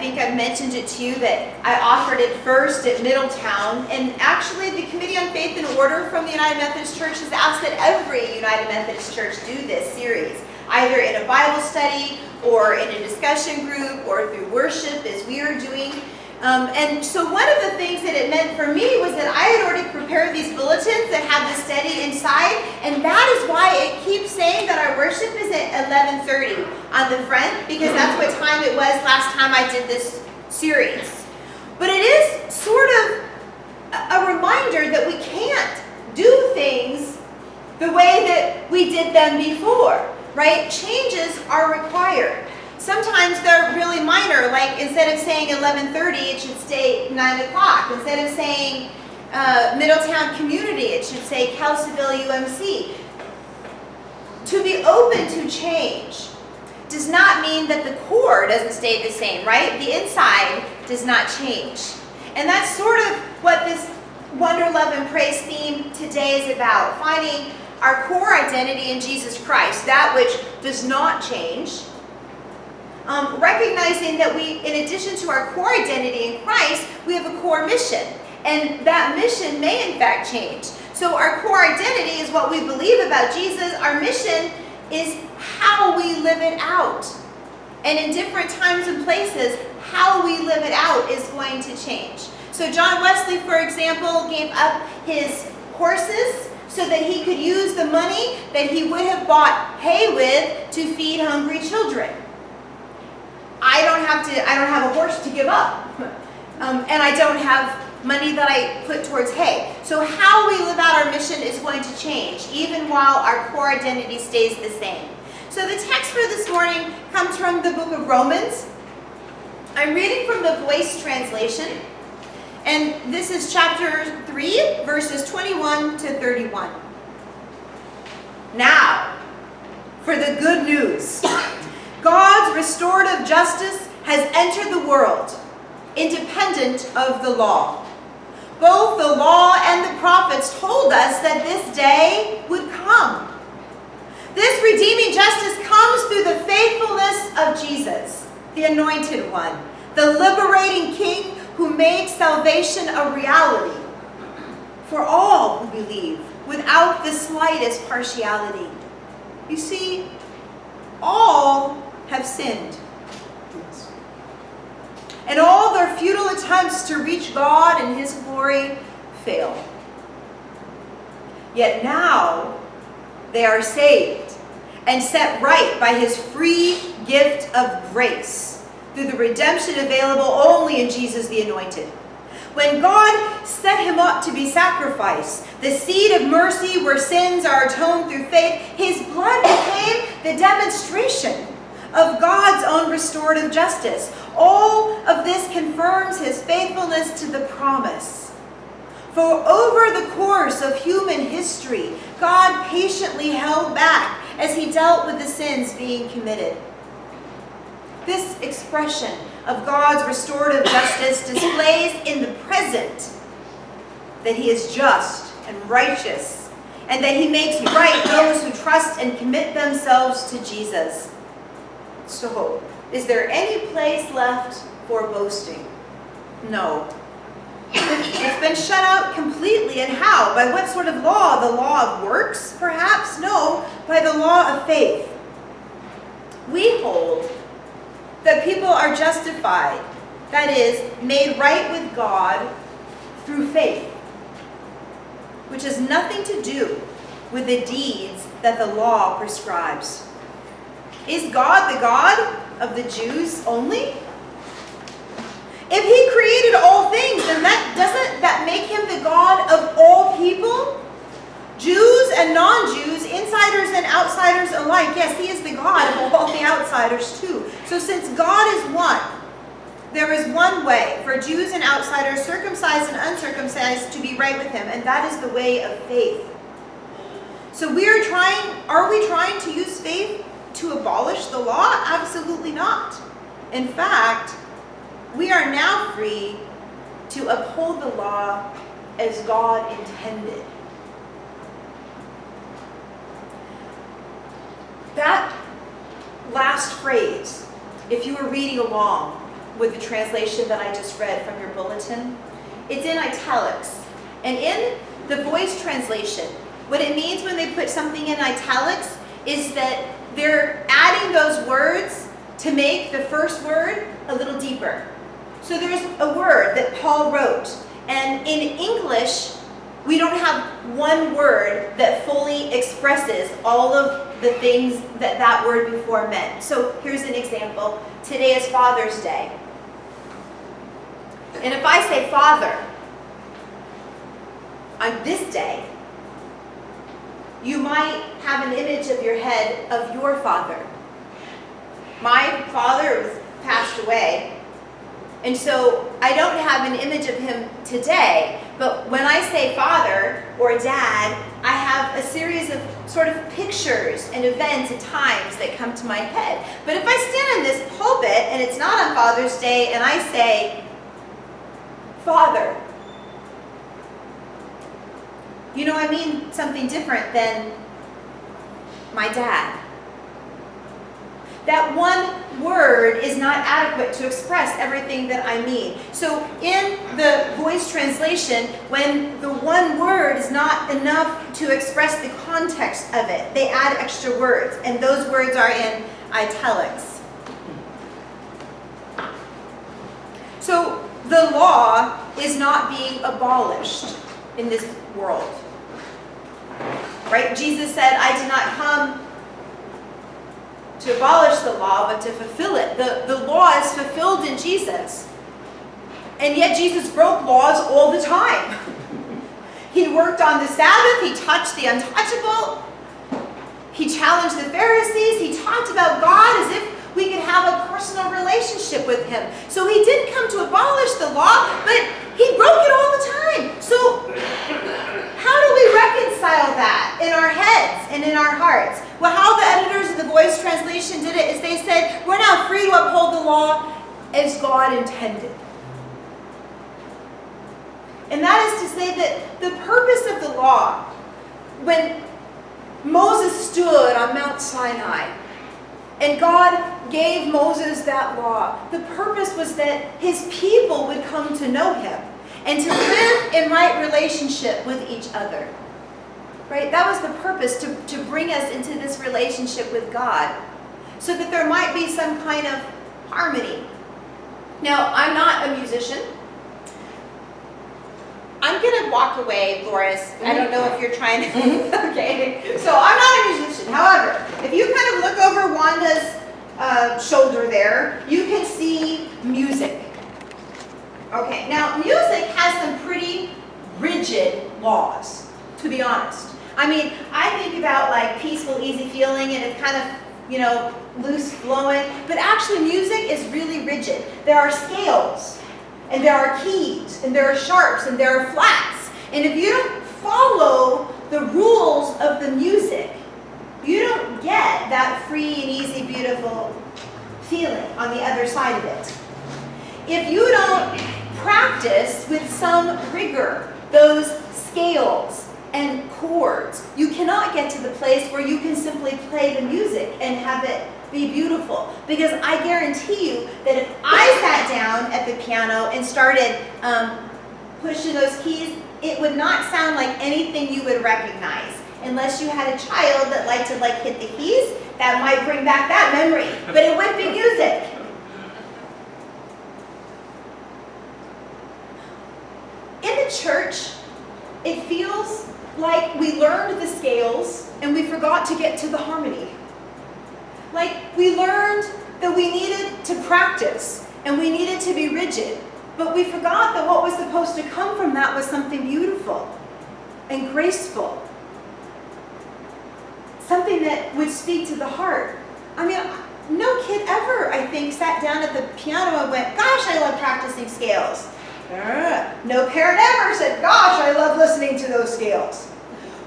think I've mentioned it to you that I offered it first at Middletown, and actually the Committee on Faith and Order from the United Methodist Church has asked that every United Methodist Church do this series, either in a Bible study or in a discussion group or through worship as we are doing. And so one of the things that it meant for me was that I had already prepared these bulletins that have the study inside, and that is why it keeps saying that our worship is at 11:30 on the front, because that's what time it was last time I did this series. But it is sort of a reminder that we can't do things the way that we did them before, right? Changes are required. Sometimes they're really minor, like instead of saying 11:30, it should say 9 o'clock. Instead of saying Middletown Community, it should say Kelseyville UMC. To be open to change does not mean that the core doesn't stay the same, right? The inside does not change. And that's sort of what this Wonder, Love, and Praise theme today is about, finding our core identity in Jesus Christ, that which does not change. Recognizing that we, in addition to our core identity in Christ, we have a core mission. And that mission may in fact change. So our core identity is what we believe about Jesus. Our mission is how we live it out. And in different times and places, how we live it out is going to change. So John Wesley, for example, gave up his horses so that he could use the money that he would have bought hay with to feed hungry children. I don't have a horse to give up. And I don't have money that I put towards hay. So how we live out our mission is going to change, even while our core identity stays the same. So the text for this morning comes from the book of Romans. I'm reading from the Voice translation. And this is chapter 3, verses 21 to 31. Now, for the good news. God's restorative justice has entered the world, independent of the law. Both the law and the prophets told us that this day would come. This redeeming justice comes through the faithfulness of Jesus, the Anointed One, the liberating King who made salvation a reality for all who believe, without the slightest partiality. You see, all have sinned. And all their futile attempts to reach God and His glory fail. Yet now they are saved and set right by His free gift of grace through the redemption available only in Jesus the Anointed. When God set Him up to be sacrificed, the seed of mercy where sins are atoned through faith, His blood became the demonstration of God's own restorative justice. All of this confirms His faithfulness to the promise. For over the course of human history, God patiently held back as He dealt with the sins being committed. This expression of God's restorative justice displays in the present that He is just and righteous, and that He makes right those who trust and commit themselves to Jesus. So, is there any place left for boasting? No. It's been shut out completely. And how? By what sort of law? The law of works, perhaps? No, by the law of faith. We hold that people are justified, that is, made right with God through faith, which has nothing to do with the deeds that the law prescribes. Is God the God of the Jews only? If He created all things, then doesn't that make Him the God of all people? Jews and non-Jews, insiders and outsiders alike. Yes, He is the God of all the outsiders too. So since God is one, there is one way for Jews and outsiders, circumcised and uncircumcised, to be right with Him, and that is the way of faith. So are we trying to use faith to abolish the law? Absolutely not. In fact, we are now free to uphold the law as God intended. That last phrase, if you were reading along, with the translation that I just read from your bulletin. It's in italics. And in the Voice translation, what it means when they put something in italics is that they're adding those words to make the first word a little deeper. So there's a word that Paul wrote, and in English, we don't have one word that fully expresses all of the things that that word before meant. So here's an example. Today is Father's Day. And if I say Father on this day, you might have an image of your head of your father. My father was passed away, and so I don't have an image of him today, but when I say father or dad, I have a series of sort of pictures and events and times that come to my head. But if I stand in this pulpit and it's not on Father's Day and I say, Father, you know, I mean something different than my dad. That one word is not adequate to express everything that I mean. So in the Voice translation, when the one word is not enough to express the context of it, they add extra words, and those words are in italics. So the law is not being abolished in this world. Right? Jesus said, I did not come to abolish the law, but to fulfill it. The law is fulfilled in Jesus. And yet Jesus broke laws all the time. He worked on the Sabbath. He touched the untouchable. He challenged the Pharisees. He talked about God as if we could have a personal relationship with him. So he didn't come to abolish the law, but he broke it all the time. So how do we reconcile that in our heads and in our hearts? Well, how the editors of the Voice translation did it is they said, we're now free to uphold the law as God intended. And that is to say that the purpose of the law, when Moses stood on Mount Sinai and God gave Moses that law, the purpose was that his people would come to know him and to live in right relationship with each other. Right? That was the purpose, to bring us into this relationship with God, so that there might be some kind of harmony. Now, I'm not a musician. I'm going to walk away, Boris. I don't know if you're trying to... Okay. So I'm not a musician. However, if you kind of look over Wanda's shoulder there, you can see music. Okay. Now, music has some pretty rigid laws, to be honest. I mean, I think about like peaceful, easy feeling, and it's kind of, you know, loose flowing. But actually, music is really rigid. There are scales, and there are keys, and there are sharps, and there are flats. And if you don't follow the rules of the music, you don't get that free and easy, beautiful feeling on the other side of it. If you don't practice with some rigor those scales and chords, you cannot get to the place where you can simply play the music and have it be beautiful. Because I guarantee you that if I sat down at the piano and started pushing those keys, it would not sound like anything you would recognize. Unless you had a child that liked to hit the keys, that might bring back that memory. But it wouldn't be music. In the church, it feels like we learned the scales and we forgot to get to the harmony. Like we learned that we needed to practice and we needed to be rigid, but we forgot that what was supposed to come from that was something beautiful and graceful. Something that would speak to the heart. I mean, no kid ever, I think, sat down at the piano and went, gosh, I love practicing scales. No parent ever said, gosh, I love listening to those scales.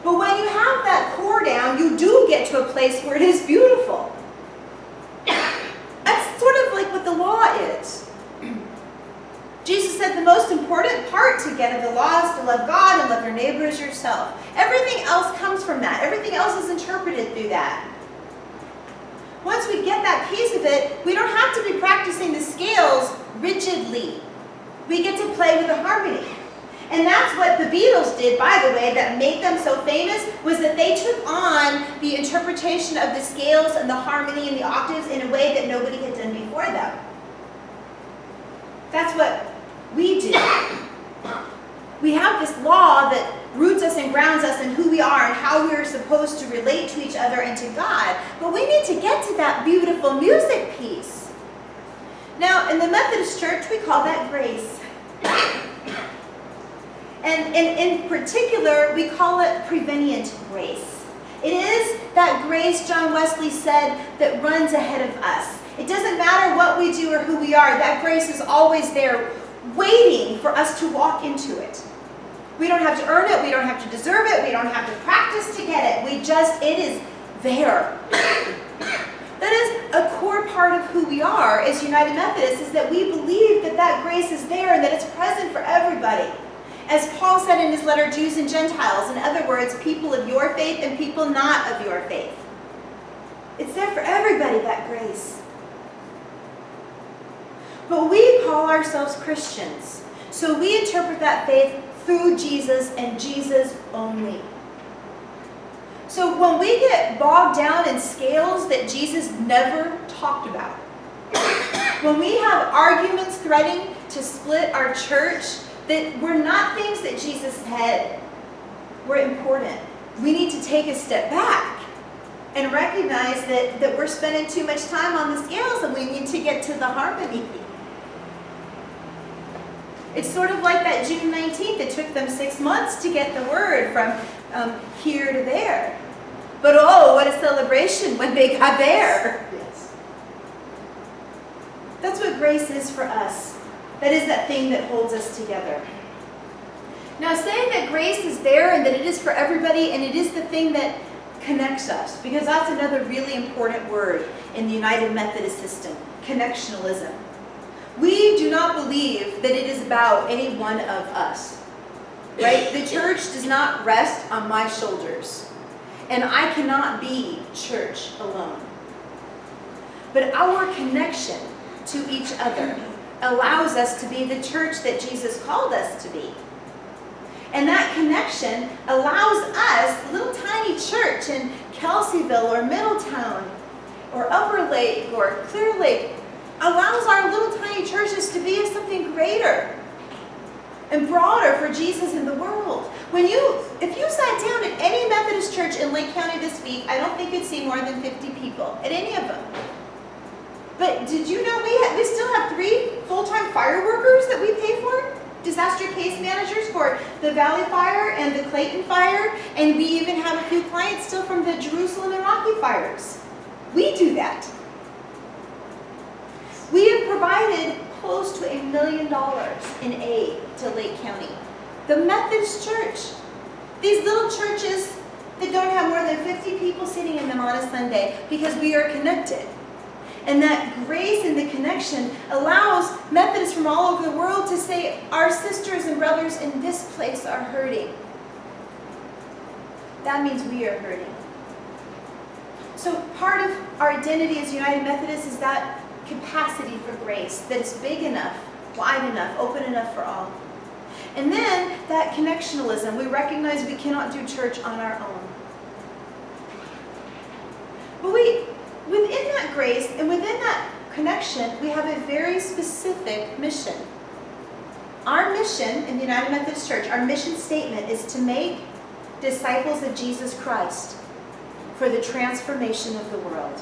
But when you have that core down, you do get to a place where it is beautiful. That's sort of like what the law is. Jesus said the most important part to get of the law is to love God and love your neighbor as yourself. Everything else comes from that. Everything else is interpreted through that. Once we get that piece of it, we don't have to be practicing the scales rigidly. We get to play with the harmony. And that's what the Beatles did, by the way, that made them so famous, was that they took on the interpretation of the scales and the harmony and the octaves in a way that nobody had done before them. That's what we do. We have this law that roots us and grounds us in who we are and how we're supposed to relate to each other and to God. But we need to get to that beautiful music piece. Now, in the Methodist Church, we call that grace. And in particular, we call it prevenient grace. It is that grace, John Wesley said, that runs ahead of us. It doesn't matter what we do or who we are. That grace is always there, waiting for us to walk into it. We don't have to earn it. We don't have to deserve it. We don't have to practice to get it. It is there. That is a core part of who we are as United Methodists, is that we believe that that grace is there and that it's present for everybody. As Paul said in his letter, Jews and Gentiles, in other words, people of your faith and people not of your faith. It's there for everybody, that grace. But we call ourselves Christians, so we interpret that faith through Jesus and Jesus only. So when we get bogged down in scales that Jesus never talked about, when we have arguments threatening to split our church that were not things that Jesus said were important, we need to take a step back and recognize that we're spending too much time on the scales and we need to get to the harmony. It's sort of like that June 19th. It took them 6 months to get the word from here to there. But oh, what a celebration when they got there. Yes. That's what grace is for us. That is that thing that holds us together. Now, saying that grace is there and that it is for everybody and it is the thing that connects us, because that's another really important word in the United Methodist system, connectionalism. We do not believe that it is about any one of us, right? The church does not rest on my shoulders, and I cannot be church alone. But our connection to each other allows us to be the church that Jesus called us to be. And that connection allows us, little tiny church in Kelseyville or Middletown or Upper Lake or Clear Lake, allows our little tiny churches to be of something greater and broader for Jesus in the world. If you sat down at any Methodist church in Lake County this week, I don't think you'd see more than 50 people at any of them. But did you know we still have 3 full-time fire workers that we pay for? Disaster case managers for the Valley Fire and the Clayton Fire, and we even have a few clients still from the Jerusalem and Rocky fires. We do that. We have provided close to $1 million in aid to Lake County. The Methodist Church. These little churches that don't have more than 50 people sitting in them on a Sunday, because we are connected. And that grace and the connection allows Methodists from all over the world to say, our sisters and brothers in this place are hurting. That means we are hurting. So part of our identity as United Methodists is that capacity for grace that is big enough, wide enough, open enough for all. And then that connectionalism. We recognize we cannot do church on our own. But within that grace and within that connection, we have a very specific mission. Our mission in the United Methodist Church, our mission statement is to make disciples of Jesus Christ for the transformation of the world.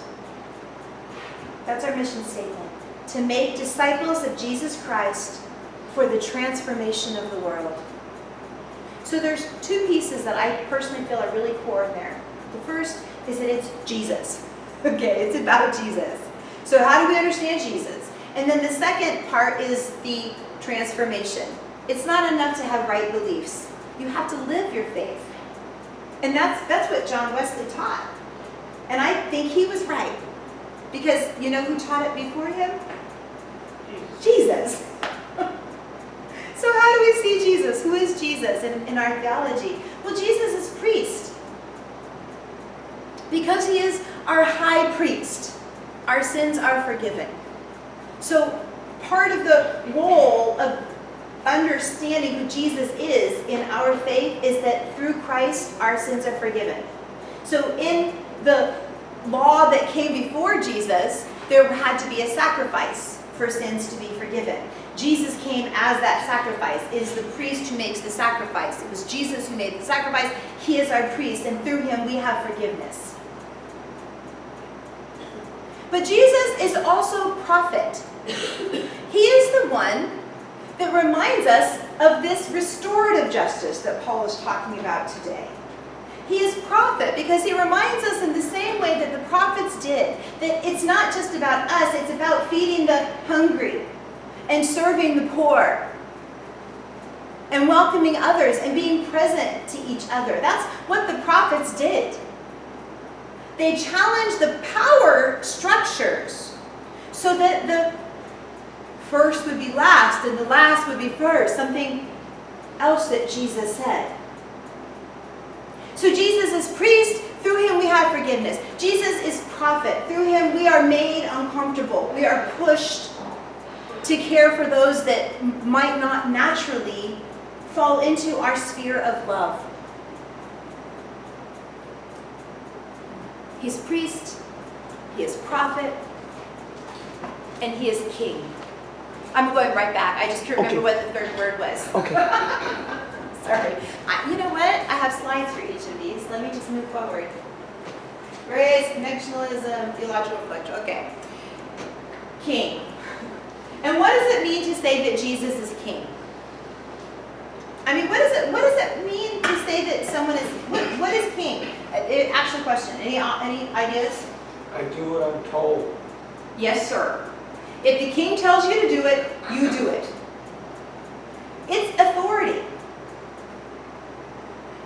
That's our mission statement. To make disciples of Jesus Christ for the transformation of the world. So there's 2 pieces that I personally feel are really core in there. The first is that it's Jesus. Okay, it's about Jesus. So how do we understand Jesus? And then the second part is the transformation. It's not enough to have right beliefs. You have to live your faith. And that's what John Wesley taught. And I think he was right. Because you know who taught it before him? Jesus. So how do we see Jesus? Who is Jesus in our theology? Well, Jesus is priest. Because he is our high priest, our sins are forgiven. So part of the role of understanding who Jesus is in our faith is that through Christ our sins are forgiven. So in the law that came before Jesus, there had to be a sacrifice for sins to be forgiven. Jesus came as that sacrifice. It is the priest who makes the sacrifice. It was Jesus who made the sacrifice. He is our priest, and through him we have forgiveness. But Jesus is also prophet. He is the one that reminds us of this restorative justice that Paul is talking about today. He is prophet because he reminds us in the same way that the prophets did, that it's not just about us, it's about feeding the hungry and serving the poor and welcoming others and being present to each other. That's what the prophets did. They challenged the power structures so that the first would be last and the last would be first, something else that Jesus said. So Jesus is priest, through him we have forgiveness. Jesus is prophet, through him we are made uncomfortable. We are pushed to care for those that might not naturally fall into our sphere of love. He's priest, he is prophet, and he is king. I'm going right back. I just can't remember what the third word was. Okay. Sorry. You know what? I have slides for each of these. Let me just move forward. Grace, connectionalism, theological reflection. Okay. King. And what does it mean to say that Jesus is king? I mean, what does it mean to say that someone is, what is king? Actual question. Any ideas? I do what I'm told. Yes, sir. If the king tells you to do it, you do it. It's authority.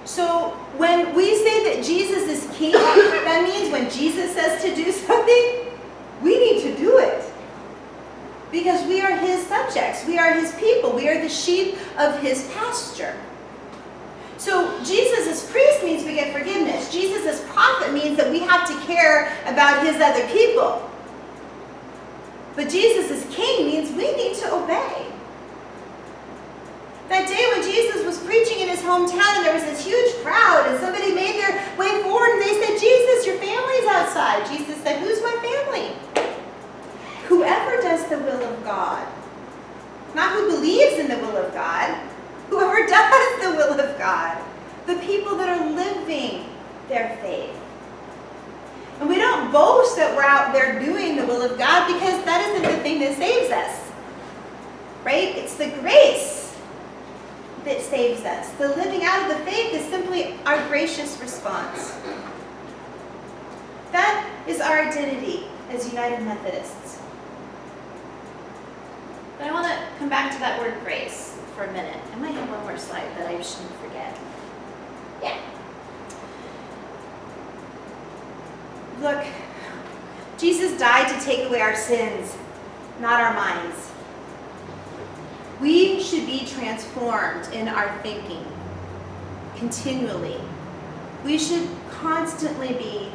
So when we say that Jesus is king, that means when Jesus says to do something, we need to do it. Because we are his subjects. We are his people. We are the sheep of his pasture. So Jesus as priest means we get forgiveness. Jesus as prophet means that we have to care about his other people. But Jesus as king means we need to obey. That day when Jesus was preaching in his hometown and there was this huge crowd and somebody made their way forward and they said, Jesus, your family's outside. Jesus said, who's my family? Whoever does the will of God. Not who believes in the will of God. Whoever does the will of God. The people that are living their faith. And we don't boast that we're out there doing the will of God because that isn't the thing that saves us. Right? It's the grace that saves us. The living out of the faith is simply our gracious response. That is our identity as United Methodists. But I want to come back to that word grace for a minute. I might have one more slide that I shouldn't forget. Yeah. Look, Jesus died to take away our sins, not our minds. We should be transformed in our thinking continually. We should constantly be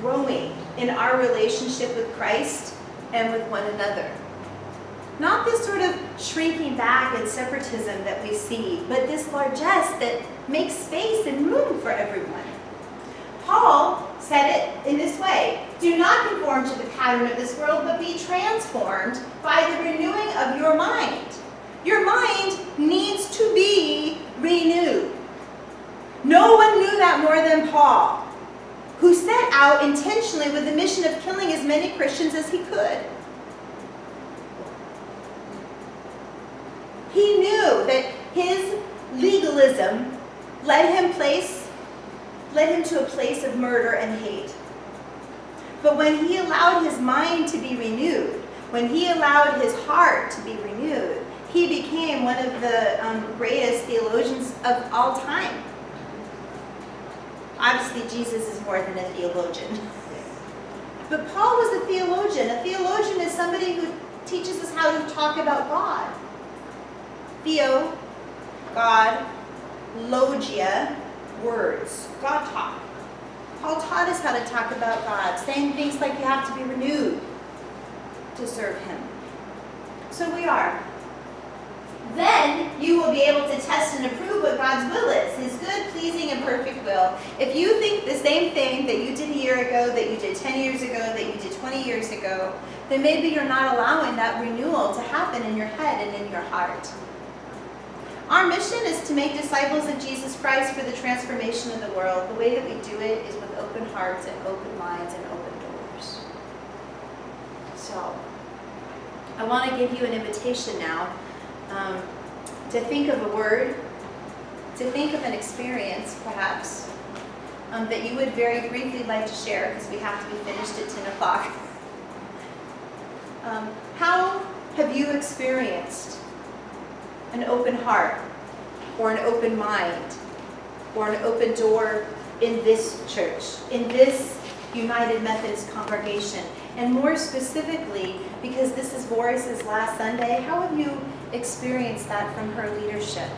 growing in our relationship with Christ and with one another. Not this sort of shrinking back and separatism that we see, but this largesse that makes space and room for everyone. Paul said it in this way, do not conform to the pattern of this world, but be transformed by the renewing of your mind. Your mind needs to be renewed. No one knew that more than Paul, who set out intentionally with the mission of killing as many Christians as he could. He knew that his legalism led him to a place of murder and hate. But when he allowed his mind to be renewed, when he allowed his heart to be renewed, he became one of the greatest theologians of all time. Obviously, Jesus is more than a theologian. But Paul was a theologian. A theologian is somebody who teaches us how to talk about God. Theo, God, logia, words, God talk. Paul taught us how to talk about God, saying things like you have to be renewed to serve him. So we are. Then you will be able to test and approve what God's will is, his good, pleasing, and perfect will. If you think the same thing that you did a year ago, that you did 10 years ago, that you did 20 years ago, then maybe you're not allowing that renewal to happen in your head and in your heart. Our mission is to make disciples of Jesus Christ for the transformation of the world. The way that we do it is with open hearts and open minds and open doors. So, I want to give you an invitation now to think of a word, to think of an experience, perhaps, that you would very briefly like to share, because we have to be finished at 10 o'clock. How have you experienced an open heart, or an open mind, or an open door in this church, in this United Methodist congregation? And more specifically, because this is Voris's last Sunday, how have you experienced that from her leadership?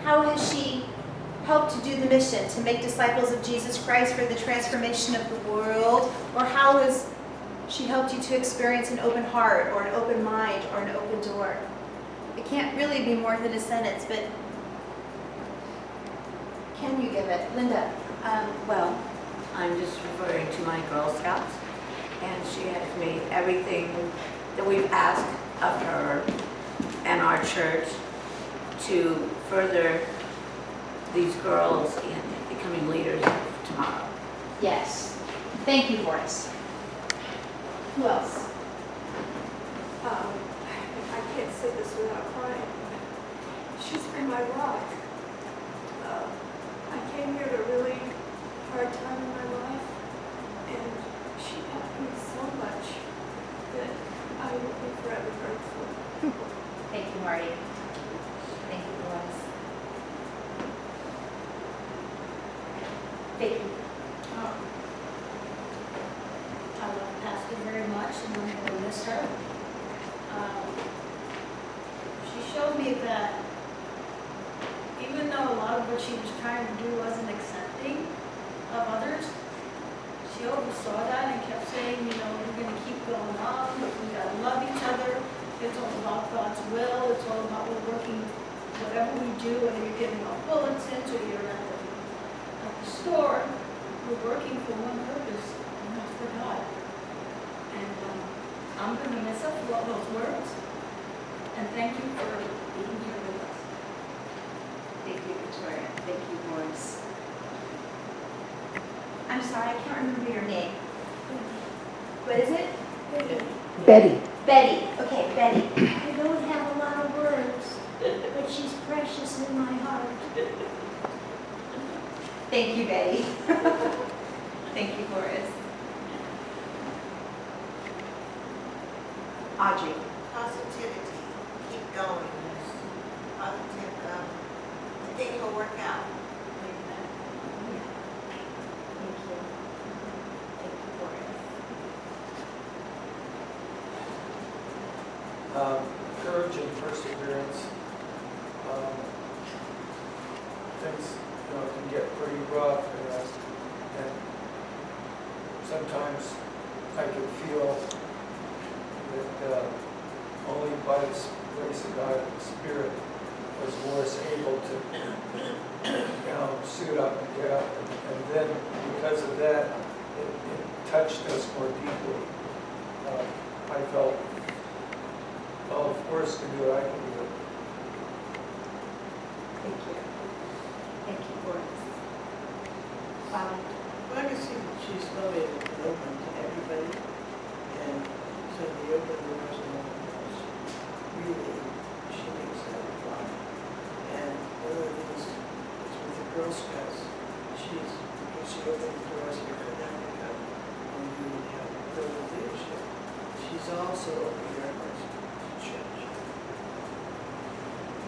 How has she helped to do the mission to make disciples of Jesus Christ for the transformation of the world? Or how has she helped you to experience an open heart, or an open mind, or an open door? It can't really be more than a sentence, but can you give it? Linda? Well, I'm just referring to my Girl Scouts, and she has made everything that we've asked of her and our church to further these girls in becoming leaders tomorrow. Yes. Thank you, Voris. Who else? I can't say this without crying. She's been my rock. I came here at a really hard time in my life, and she helped me so much that I will be forever grateful. Thank you, Marty. Thank you, Voris. Thank you. I love Pastor very much, and I'm going to miss her. She showed me that even though a lot of what she was trying to do wasn't accepting of others, she oversaw that and kept saying, you know, we're going to keep going on, but we got to love each other. It's all about God's will. It's all about we're working, whatever we do, whether you're giving out bulletins or you're at the store, we're working for one purpose, and that's for God. And I'm going to miss her for all those words. And thank you for being here with us. Thank you, Victoria. Thank you, Voris. I'm sorry, I can't remember your name. What is it? Betty. Betty. Okay, Betty. I don't have a lot of words, but she's precious in my heart. Thank you, Betty. Thank you, Voris. Audrey. Positivity, keep going. Positive, I think it'll work out. Thank you. Thank you, Voris. Courage and perseverance. Things, can get pretty rough, and sometimes I can feel that only by the grace of God and the Spirit was Voris able to suit up and get up, and then because of that, it touched us more deeply. I felt, well, if Voris can do it, I can do it. Thank you. Thank you, Voris. Wow. Well, I can see that she's loving and open to everybody, and so the open doors and open doors, really, she makes that fun. And one of the things is with the Girl Scouts, because she opened the doors here for them to come and we would have further leadership, she's also opened her heart to church.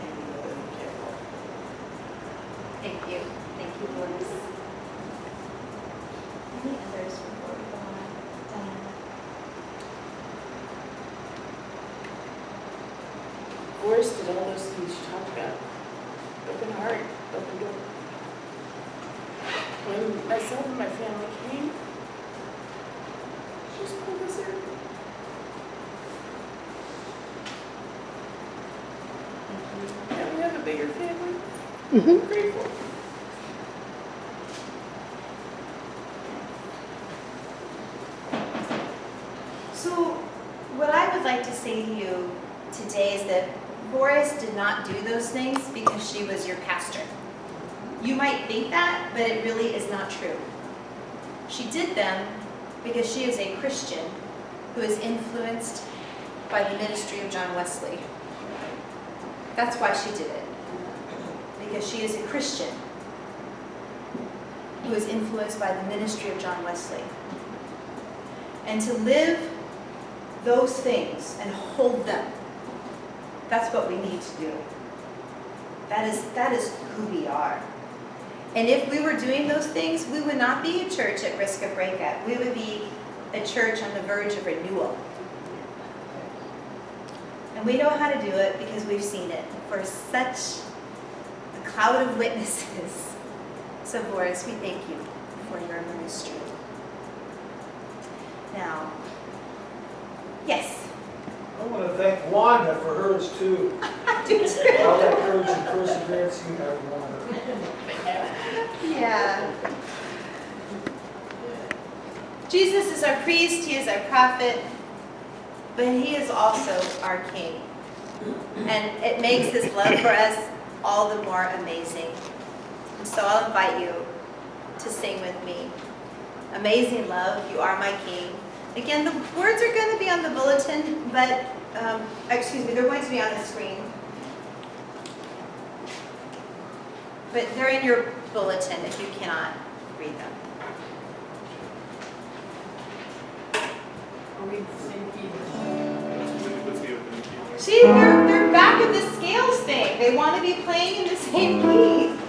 Even though they can't walk. Thank you. Thank you, Voris. Any others before we go on? Diana. Voris did all those things you talked about. Open heart, open door. When myself and my family came, she just pulled us in. bigger family. Grateful. So, what I would like to say to you today is that Voris did not do those things because she was your pastor. You might think that, but it really is not true. She did them because she is a Christian who is influenced by the ministry of John Wesley. That's why she did it. Because she is a Christian who is influenced by the ministry of John Wesley. And to live those things and hold them, that's what we need to do. That is who we are. And if we were doing those things, we would not be a church at risk of breakup. We would be a church on the verge of renewal. And we know how to do it because we've seen it for such a cloud of witnesses. So, Voris, we thank you for your ministry. Now, yes. I want to thank Wanda for hers too. I do too. All that courage and perseverance you have, Wanda. Yeah. Jesus is our priest, he is our prophet, but he is also our king. And it makes his love for us all the more amazing. And so I'll invite you to sing with me. Amazing love, you are my king. Again, the words are going to be on the bulletin, but, they're going to be on the screen. But they're in your bulletin if you cannot read them. Are we the same key? What's the opening key? See, they're back at the scales thing. They want to be playing in the same key.